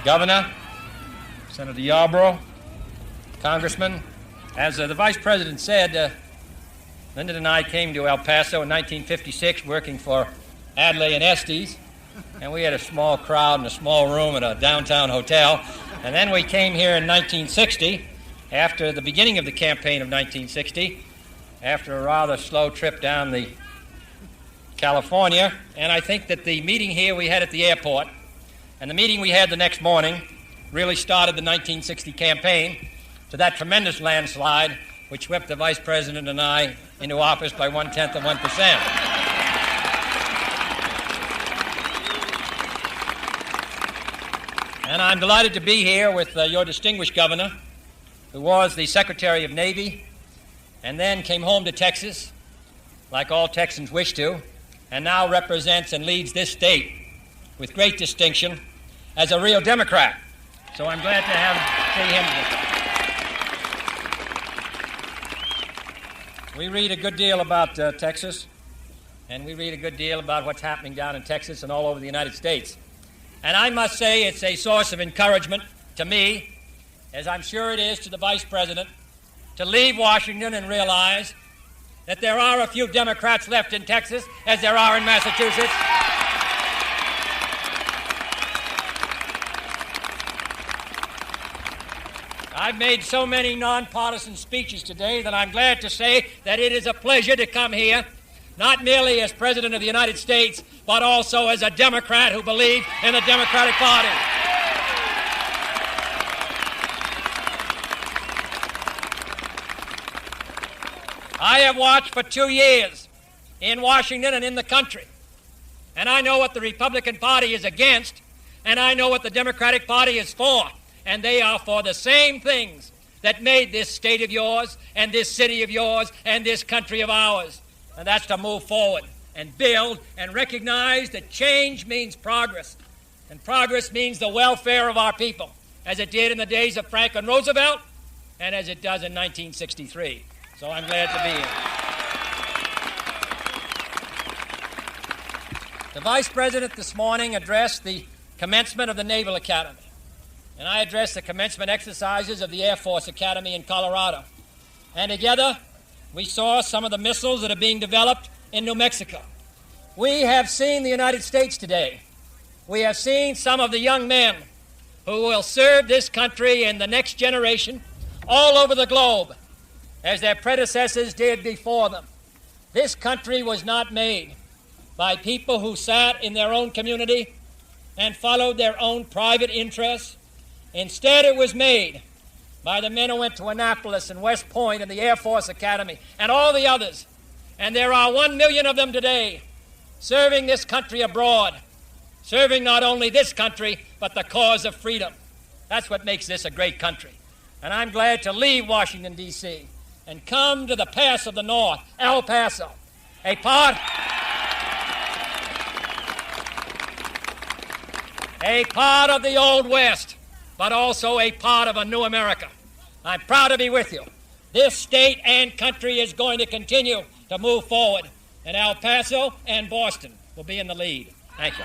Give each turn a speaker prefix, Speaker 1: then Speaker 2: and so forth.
Speaker 1: Governor, Senator Yarborough, Congressman, as the Vice President said, Lyndon and I came to El Paso in 1956 working for Adlai and Estes, and we had a small crowd in a small room at a downtown hotel. And then we came here in 1960, after the beginning of the campaign of 1960, after a rather slow trip down the California. And I think that the meeting here we had at the airport and the meeting we had the next morning really started the 1960 campaign to that tremendous landslide which swept the Vice President and I into office by 1/10 of 1%. And I'm delighted to be here with your distinguished governor, who was the Secretary of Navy and then came home to Texas, like all Texans wish to, and now represents and leads this state with great distinction as a real Democrat. So I'm glad to see him. We read a good deal about Texas, and we read a good deal about what's happening down in Texas and all over the United States. And I must say it's a source of encouragement to me, as I'm sure it is to the Vice President, to leave Washington and realize that there are a few Democrats left in Texas, as there are in Massachusetts. I've made so many nonpartisan speeches today that I'm glad to say that it is a pleasure to come here, not merely as President of the United States, but also as a Democrat who believes in the Democratic Party. I have watched for 2 years in Washington and in the country, and I know what the Republican Party is against, and I know what the Democratic Party is for, and they are for the same things that made this state of yours and this city of yours and this country of ours, and that's to move forward and build and recognize that change means progress, and progress means the welfare of our people, as it did in the days of Franklin Roosevelt and as it does in 1963. So I'm glad to be here. The Vice President this morning addressed the commencement of the Naval Academy, and I addressed the commencement exercises of the Air Force Academy in Colorado. And together, we saw some of the missiles that are being developed in New Mexico. We have seen the United States today. We have seen some of the young men who will serve this country and the next generation all over the globe, as their predecessors did before them. This country was not made by people who sat in their own community and followed their own private interests. Instead, it was made by the men who went to Annapolis and West Point and the Air Force Academy and all the others. And there are 1 million of them today serving this country abroad, serving not only this country, but the cause of freedom. That's what makes this a great country. And I'm glad to leave Washington, D.C., and come to the Pass of the North, El Paso, a part of the Old West, but also a part of a new America. I'm proud to be with you. This state and country is going to continue to move forward, and El Paso and Boston will be in the lead. Thank you.